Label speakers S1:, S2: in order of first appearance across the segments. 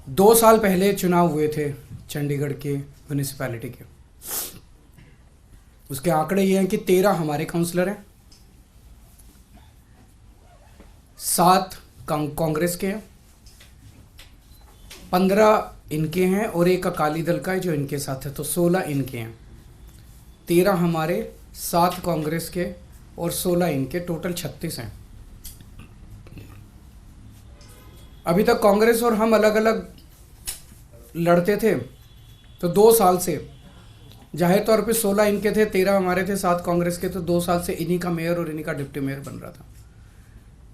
S1: 2 साल पहले चुनाव हुए थे चंडीगढ़ के म्यूनिसिपैलिटी के। उसके आंकड़े ये हैं कि 13 हमारे काउंसलर हैं, 7 कांग्रेस के हैं, 15 इनके हैं और एक अकाली दल का है जो इनके साथ है, तो 16 इनके हैं। 13 हमारे, 7 कांग्रेस के और 16 इनके, टोटल 36 हैं। अभी तक कांग्रेस और हम अलग अलग लड़ते थे, तो 2 साल से जाहिर तौर पे 16 इनके थे, 13 हमारे थे, 7 कांग्रेस के, तो 2 साल से इन्हीं का मेयर और इन्हीं का डिप्टी मेयर बन रहा था।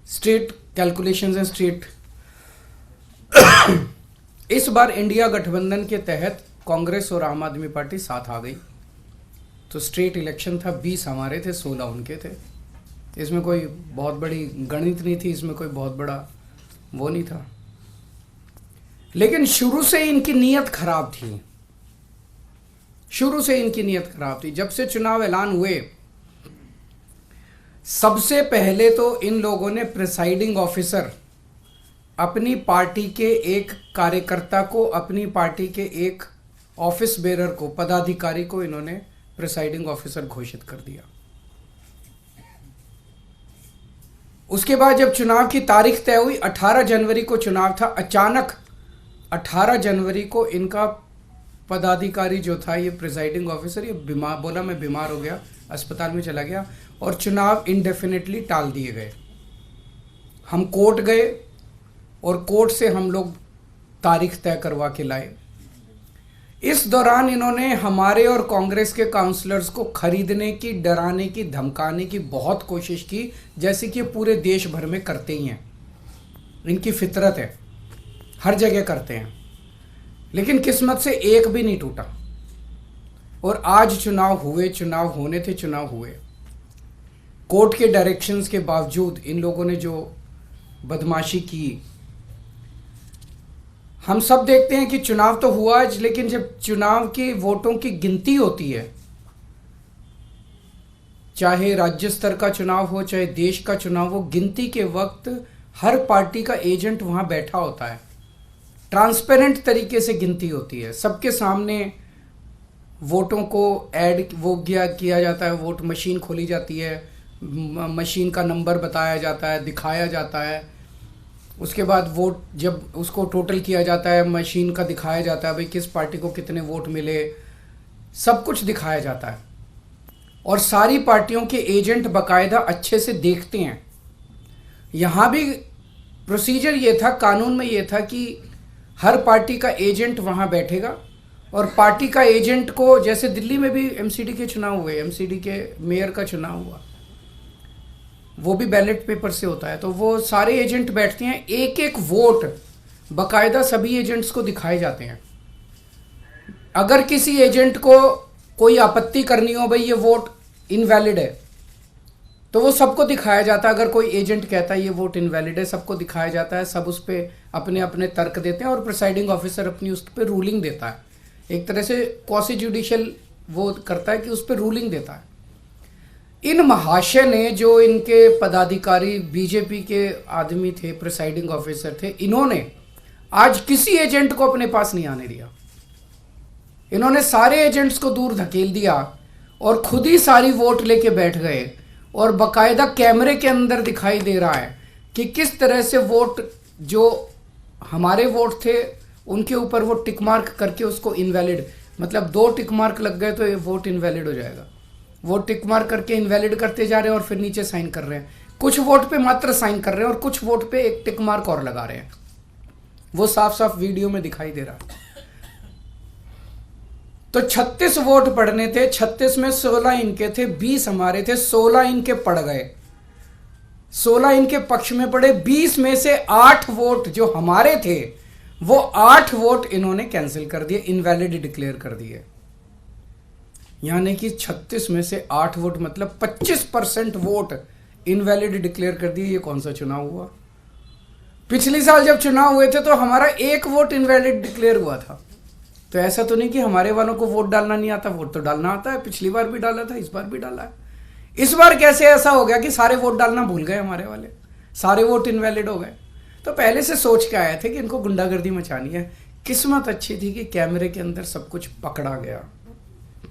S1: स्टेट कैलकुलेशंस हैं, स्टेट इस बार इंडिया गठबंधन के तहत कांग्रेस और आम आदमी पार्टी साथ आ गई, तो स्टेट इलेक्शन था, 20 हमारे थे, 16 उनके थे। इसमें कोई बहुत बड़ी गणित नहीं थी, इसमें कोई बहुत बड़ा वो नहीं था। लेकिन शुरू से इनकी नीयत खराब थी, शुरू से इनकी नीयत खराब थी। जब से चुनाव ऐलान हुए, सबसे पहले तो इन लोगों ने प्रिसाइडिंग ऑफिसर, अपनी पार्टी के एक कार्यकर्ता को, अपनी पार्टी के एक ऑफिस बेरर को, पदाधिकारी को इन्होंने प्रिसाइडिंग ऑफिसर घोषित कर दिया। उसके बाद जब चुनाव की तारीख तय हुई, 18 जनवरी को चुनाव था, अचानक 18 जनवरी को इनका पदाधिकारी जो था, ये प्रिसाइडिंग ऑफिसर, ये बीमार, बोला मैं बीमार हो गया, अस्पताल में चला गया और चुनाव इंडेफिनेटली टाल दिए गए। हम कोर्ट गए और कोर्ट से हम लोग तारीख तय करवा के लाए। इस दौरान इन्होंने हमारे और कांग्रेस के काउंसलर्स को खरीदने की, डराने की, धमकाने की बहुत कोशिश की, जैसे कि पूरे देश भर में करते ही हैं। इनकी फितरत है, हर जगह करते हैं। लेकिन किस्मत से एक भी नहीं टूटा और आज चुनाव हुए, चुनाव होने थे, चुनाव हुए। कोर्ट के डायरेक्शंस के बावजूद इन लोगों ने जो बदमाशी की, हम सब देखते हैं कि चुनाव तो हुआ, लेकिन जब चुनाव के वोटों की गिनती होती है, चाहे राज्य स्तर का चुनाव हो, चाहे देश का चुनाव हो, गिनती के वक्त हर पार्टी का एजेंट वहां बैठा होता है। ट्रांसपेरेंट तरीके से गिनती होती है, सबके सामने वोटों को ऐड वो किया जाता है, वोट मशीन खोली जाती है, मशीन का नंबर बताया जाता है, दिखाया जाता है। उसके बाद वोट जब उसको टोटल किया जाता है, मशीन का दिखाया जाता है भाई किस पार्टी को कितने वोट मिले, सब कुछ दिखाया जाता है। और सारी पार्टियों के एजेंट बाकायदा अच्छे से देखते हैं। यहाँ भी प्रोसीजर ये था, कानून में ये था कि हर पार्टी का एजेंट वहाँ बैठेगा और पार्टी का एजेंट को, जैसे दिल्ली में भी एमसीडी के चुनाव हुए, एमसीडी के मेयर का चुनाव हुआ, वो भी बैलेट पेपर से होता है, तो वो सारे एजेंट बैठते हैं, एक एक वोट बाकायदा सभी एजेंट्स को दिखाए जाते हैं। अगर किसी एजेंट को कोई आपत्ति करनी हो, भाई ये वोट इनवैलिड है, तो वो सबको दिखाया जाता है। अगर कोई एजेंट कहता है ये वोट इनवैलिड है, सबको दिखाया जाता है, सब उस पर अपने अपने तर्क देते हैं और प्रिसाइडिंग ऑफिसर अपनी उस पर रूलिंग देता है। एक तरह से क्वासी जुडिशियल वो करता है कि उस पर रूलिंग देता है। इन महाशय ने, जो इनके पदाधिकारी बीजेपी के आदमी थे, प्रिसाइडिंग ऑफिसर थे, इन्होंने आज किसी एजेंट को अपने पास नहीं आने दिया। इन्होंने सारे एजेंट्स को दूर धकेल दिया और खुद ही सारी वोट लेके बैठ गए और बाकायदा कैमरे के अंदर दिखाई दे रहा है कि किस तरह से वोट, जो हमारे वोट थे उनके ऊपर वो टिक मार्क करके उसको इनवैलिड, मतलब 2 टिक मार्क लग गए तो ये वोट इनवैलिड हो जाएगा। वो टिक मार्क करके इनवैलिड करते जा रहे हैं और फिर नीचे साइन कर रहे हैं। कुछ वोट पे मात्र साइन कर रहे हैं और कुछ वोट पे एक टिक मार्क और लगा रहे हैं। वो साफ साफ वीडियो में दिखाई दे रहा है। तो 36 वोट पड़ने थे, 36 में 16 इनके थे, 20 हमारे थे, 16 इनके पड़ गए, 16 इनके पक्ष में पड़े। 20 में से 8 वोट जो हमारे थे, वो 8 वोट इन्होंने कैंसिल कर दिए, इनवैलिड डिक्लेयर कर दिए। यानी कि 36 में से 8 वोट, मतलब 25% वोट इनवैलिड डिक्लेयर कर दिए। ये कौन सा चुनाव हुआ? पिछले साल जब चुनाव हुए थे तो हमारा 1 वोट इनवैलिड डिक्लेयर हुआ था। तो ऐसा तो नहीं कि हमारे वालों को वोट डालना नहीं आता, वोट तो डालना आता है। पिछली बार भी डाला था, इस बार भी डाला है। इस बार कैसे ऐसा हो गया कि सारे वोट डालना भूल गए हमारे वाले, सारे वोट इनवैलिड हो गए? तो पहले से सोच के आए थे कि इनको गुंडागर्दी मचानी है। किस्मत अच्छी थी कि कैमरे के अंदर सब कुछ पकड़ा गया।